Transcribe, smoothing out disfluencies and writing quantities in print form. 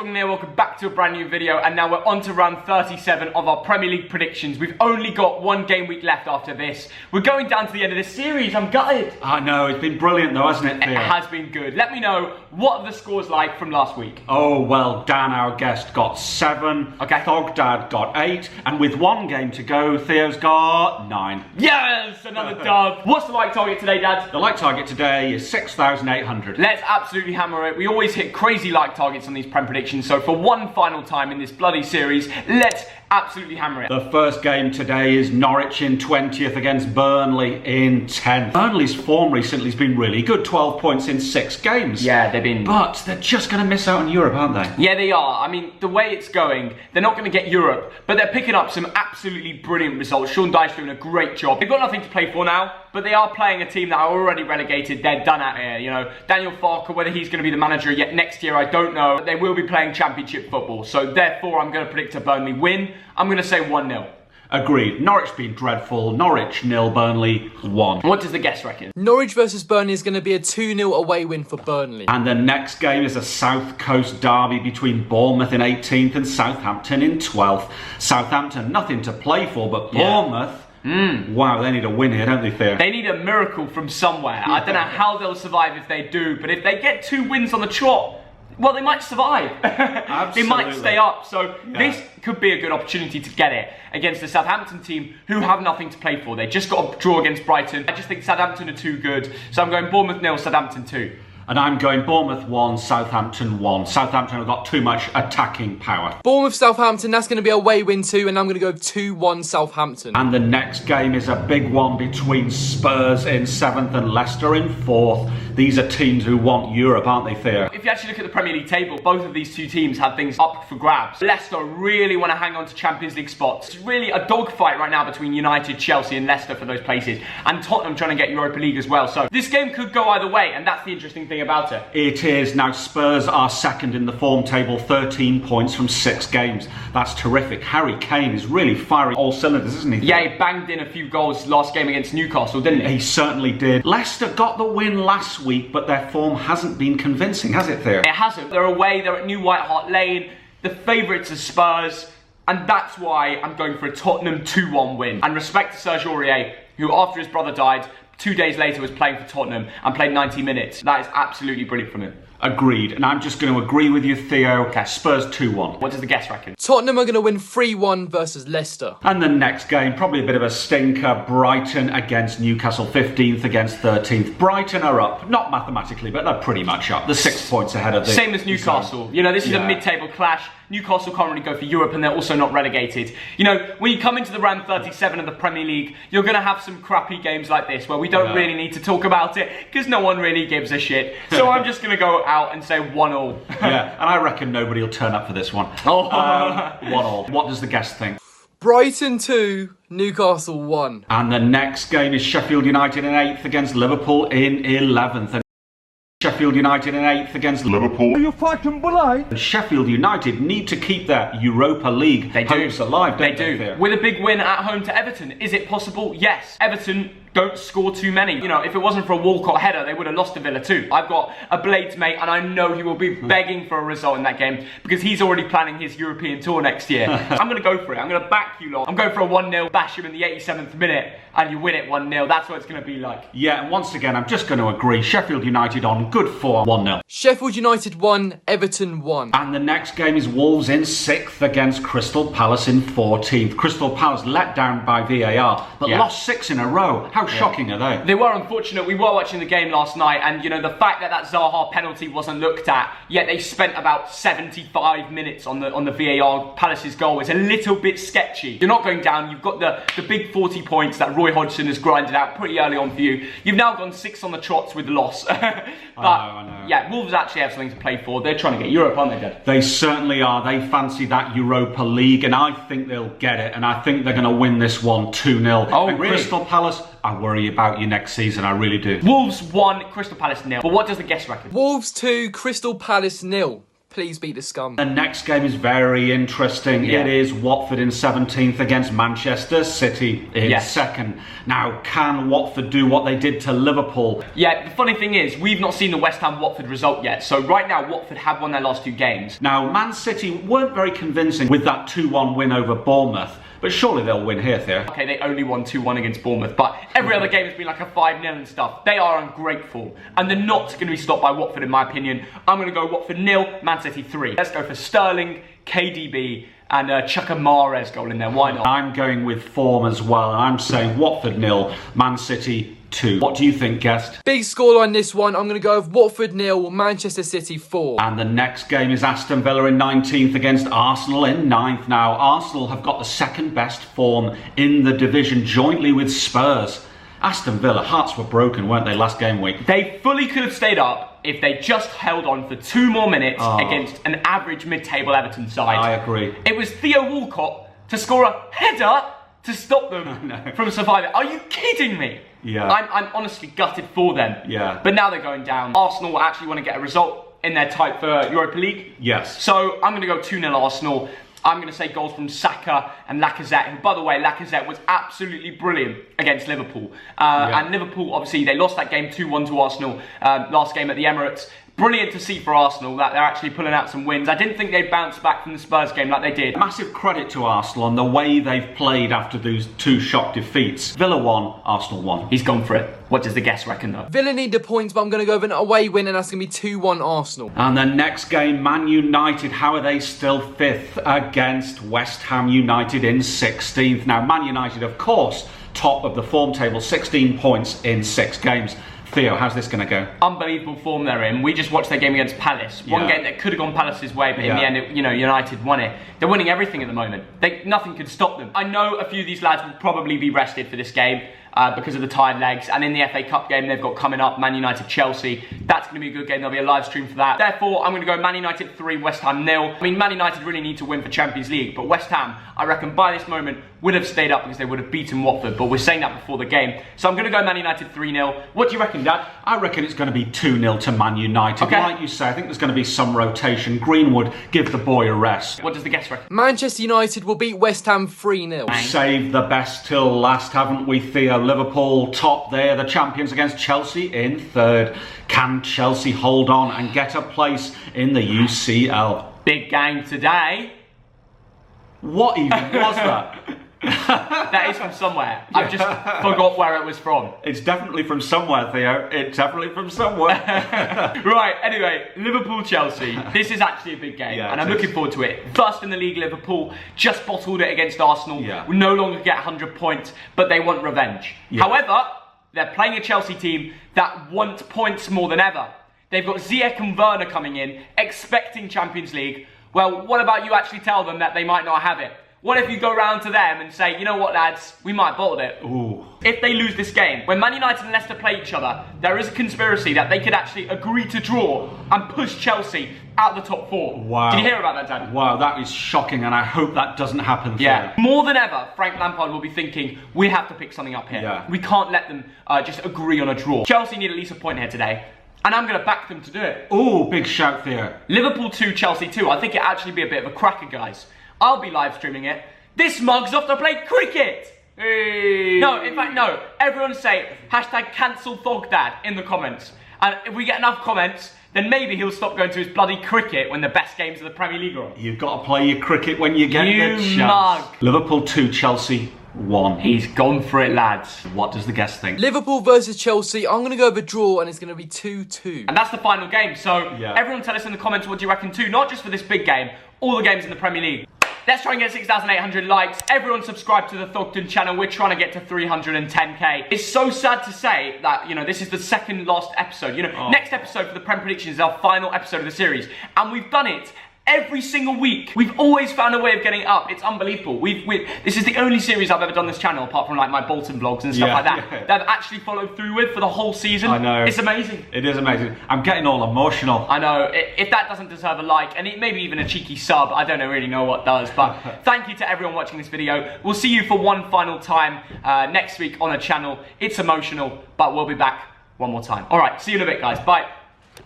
thogden here, welcome back to a brand new video, and now we're on to round 37 of our Premier League predictions. We've only got one game week left after this. We're going down to the end of this series, I'm gutted. I know, it's been brilliant though, hasn't it, Theo? It has been good. Let me know, what are the scores like from last week? Oh, well, Dan, our guest, got 7, okay. Thogdad got 8, and with one game to go, Theo's got 9. Yes, another dub. What's the like target today, Dad? The like target today is 6,800. Let's absolutely hammer it. We always hit crazy like targets on these Prem predictions, so for one final time in this bloody series, let's absolutely hammer it. The first game today is Norwich in 20th against Burnley in 10th. Burnley's form recently has been really good, 12 points in 6 games. Yeah, they've been... But they're just going to miss out on Europe, aren't they? Yeah, they are. I mean, the way it's going, they're not going to get Europe, but they're picking up some absolutely brilliant results. Sean Dyche doing a great job. They've got nothing to play for now, but they are playing a team that are already relegated. They're done out here, you know. Daniel Farke, whether he's going to be the manager yet next year, I don't know. But they will be playing Championship football, so therefore I'm going to predict a Burnley win. I'm going to say 1-0. Agreed. Norwich been dreadful. Norwich 0, Burnley 1. What does the guest reckon? Norwich versus Burnley is going to be a 2-0 away win for Burnley. And the next game is a South Coast derby between Bournemouth in 18th and Southampton in 12th. Southampton, nothing to play for, but Bournemouth... Wow, they need a win here, don't they, Theo? They need a miracle from somewhere. I don't know how they'll survive if they do, but if they get 2 wins on the trot, well, they might survive. They might stay up. So this could be a good opportunity to get it against the Southampton team who have nothing to play for. They just got a draw against Brighton. I just think Southampton are too good. So I'm going Bournemouth 0, Southampton 2. And I'm going Bournemouth 1, Southampton 1. Southampton have got too much attacking power. Bournemouth, Southampton, that's going to be a away win too, and I'm going to go 2-1 Southampton. And the next game is a big one between Spurs in 7th and Leicester in 4th. These are teams who want Europe, aren't they, Theo? If you actually look at the Premier League table, both of these two teams have things up for grabs. Leicester really want to hang on to Champions League spots. It's really a dogfight right now between United, Chelsea and Leicester for those places. And Tottenham trying to get Europa League as well. So this game could go either way, and that's the interesting thing about it. It is. Now Spurs are second in the form table, 13 points from 6 games. That's terrific. Harry Kane is really firing all cylinders, isn't he? Yeah, he banged in a few goals last game against Newcastle, didn't he? He certainly did. Leicester got the win last week, but their form hasn't been convincing, has it, Theo? It hasn't. They're away, they're at New White Hart Lane. The favourites are Spurs, and that's why I'm going for a Tottenham 2-1 win. And respect to Serge Aurier, who after his brother died, 2 days later was playing for Tottenham and played 90 minutes. That is absolutely brilliant from him. Agreed. And I'm just going to agree with you, Theo. Okay. Spurs 2-1. What does the guest reckon? Tottenham are going to win 3-1 versus Leicester. And the next game, probably a bit of a stinker. Brighton against Newcastle, 15th against 13th. Brighton are up. Not mathematically, but they're pretty much up. They're 6 points ahead of the... Same as Newcastle. You know, this is a mid-table clash. Newcastle can't really go for Europe and they're also not relegated. You know, when you come into the round 37 of the Premier League, you're going to have some crappy games like this where we don't really need to talk about it because no one really gives a shit. So I'm just going to go out and say 1-1. Yeah, and I reckon nobody will turn up for this one. 1-1. What does the guest think? Brighton 2, Newcastle 1. And the next game is Sheffield United in 8th against Liverpool in 11th. And Sheffield United in 8th against Liverpool. Are you fucking blind? And Sheffield United need to keep their Europa League hopes alive, don't they? They do. With a big win at home to Everton. Is it possible? Yes. Everton don't score too many. You know, if it wasn't for a Walcott header, they would have lost to Villa too. I've got a Blades mate and I know he will be begging for a result in that game because he's already planning his European tour next year. I'm going to go for it. I'm going to back you lot. I'm going for a 1-0, bash him in the 87th minute and you win it 1-0. That's what it's going to be like. Yeah, and once again, I'm just going to agree. Sheffield United on good form, 1-0. Sheffield United 1, Everton 1. And the next game is Wolves in 6th against Crystal Palace in 14th. Crystal Palace let down by VAR, but lost 6 in a row. How shocking are they? They were unfortunate. We were watching the game last night and, you know, the fact that Zaha penalty wasn't looked at, yet they spent about 75 minutes on the VAR. Palace's goal is a little bit sketchy. You're not going down. You've got the big 40 points that Roy Hodgson has grinded out pretty early on for you. You've now gone 6 on the trots with the loss. But, I know. yeah, Wolves actually have something to play for. They're trying to get Europe, aren't they, Dad? They certainly are. They fancy that Europa League, and I think they'll get it, and I think they're going to win this one 2-0. Oh, and really? Crystal Palace, I worry about you next season, I really do. Wolves 1, Crystal Palace 0. But what does the guest reckon? Wolves 2, Crystal Palace 0. please beat the scum. The next game is very interesting. Yeah. It is Watford in 17th against Manchester City in 2nd. Now, can Watford do what they did to Liverpool? Yeah, the funny thing is, we've not seen the West Ham-Watford result yet. So right now, Watford have won their last 2 games. Now, Man City weren't very convincing with that 2-1 win over Bournemouth. But surely they'll win here, Theo. Okay, they only won 2-1 against Bournemouth, but every other game has been like a 5-0 and stuff. They are ungrateful, and they're not going to be stopped by Watford, in my opinion. I'm going to go Watford 0, Man City 3. Let's go for Sterling, KDB, and chuck a Mahrez goal in there. Why not? I'm going with form as well, and I'm saying Watford 0, Man City 2. What do you think, guest? Big score on this one. I'm going to go with Watford 0, Manchester City 4. And the next game is Aston Villa in 19th against Arsenal in 9th. Now, Arsenal have got the 2nd best form in the division, jointly with Spurs. Aston Villa, hearts were broken, weren't they, last game week? They fully could have stayed up if they just held on for 2 more minutes against an average mid-table Everton side. I agree. It was Theo Walcott to score a header to stop them from surviving. Are you kidding me? Yeah. I'm honestly gutted for them. Yeah. But now they're going down. Arsenal will actually want to get a result in their type for Europa League. Yes. So I'm going to go 2-0 Arsenal. I'm going to say goals from Saka and Lacazette, who, by the way, Lacazette was absolutely brilliant against Liverpool. And Liverpool, obviously, they lost that game 2-1 to Arsenal last game at the Emirates. Brilliant to see for Arsenal that they're actually pulling out some wins. I didn't think they'd bounce back from the Spurs game like they did. Massive credit to Arsenal on the way they've played after those 2 shock defeats. Villa 1, Arsenal 1. He's gone for it. What does the guest reckon, though? Villa need the points, but I'm going to go with an away win, and that's going to be 2-1 Arsenal. And the next game, Man United, how are they still 5th against West Ham United in 16th? Now, Man United, of course, top of the form table, 16 points in 6 games. Theo, how's this going to go? Unbelievable form they're in. We just watched their game against Palace. One game that could have gone Palace's way, but in the end, United won it. They're winning everything at the moment. Nothing could stop them. I know a few of these lads will probably be rested for this game because of the tired legs. And in the FA Cup game they've got coming up, Man United-Chelsea. That's going to be a good game. There'll be a live stream for that. Therefore, I'm going to go Man United 3, West Ham 0. I mean, Man United really need to win for Champions League, but West Ham, I reckon by this moment, would have stayed up because they would have beaten Watford, but we're saying that before the game. So I'm going to go Man United 3-0. What do you reckon, Dad? I reckon it's going to be 2-0 to Man United. Okay. Like you say, I think there's going to be some rotation. Greenwood, give the boy a rest. What does the guest reckon? Manchester United will beat West Ham 3-0. Saved the best till last, haven't we, Theo? Liverpool top there, the champions against Chelsea in 3rd. Can Chelsea hold on and get a place in the UCL? Big game today. What even was that? That is from somewhere. I've just forgot where it was from. It's definitely from somewhere, Theo. It's definitely from somewhere. Right, anyway, Liverpool-Chelsea. This is actually a big game, and I'm looking forward to it. First in the league, Liverpool just bottled it against Arsenal. We no longer get 100 points, but they want revenge. However, they're playing a Chelsea team that wants points more than ever. They've got Ziyech and Werner coming in, expecting Champions League. Well, what about you actually tell them that they might not have it? What if you go round to them and say, you know what, lads, we might bottle it. Ooh. If they lose this game, when Man United and Leicester play each other, there is a conspiracy that they could actually agree to draw and push Chelsea out of the top 4. Wow. Did you hear about that, Dad? Wow, that is shocking, and I hope that doesn't happen. Yeah. More than ever, Frank Lampard will be thinking, we have to pick something up here. Yeah. We can't let them just agree on a draw. Chelsea need at least a point here today, and I'm going to back them to do it. Ooh, big shout, Theo. Liverpool 2, Chelsea 2. I think it'll actually be a bit of a cracker, guys. I'll be live streaming it. This mug's off to play cricket! Hey. No, in fact, no. Everyone say hashtag cancel thogdad in the comments. And if we get enough comments, then maybe he'll stop going to his bloody cricket when the best games of the Premier League are on. You've got to play your cricket when you get the chance. Mug. Liverpool 2, Chelsea 1. He's gone for it, lads. What does the guest think? Liverpool versus Chelsea. I'm going to go with a draw, and it's going to be 2-2. And that's the final game. So everyone tell us in the comments what do you reckon too. Not just for this big game, all the games in the Premier League. Let's try and get 6,800 likes. Everyone subscribe to the Thogden channel. We're trying to get to 310k. It's so sad to say that, this is the second last episode. Next episode for the Prem Predictions is our final episode of the series. And we've done it every single week. We've always found a way of getting it up. It's unbelievable. This is the only series I've ever done this channel, apart from like my Bolton vlogs and stuff like that, that I've actually followed through with for the whole season. I know. It's amazing. It is amazing. I'm getting all emotional. I know. If that doesn't deserve a like, and maybe even a cheeky sub, I don't really know what does. But thank you to everyone watching this video. We'll see you for one final time next week on the channel. It's emotional, but we'll be back one more time. All right, see you in a bit, guys. Bye.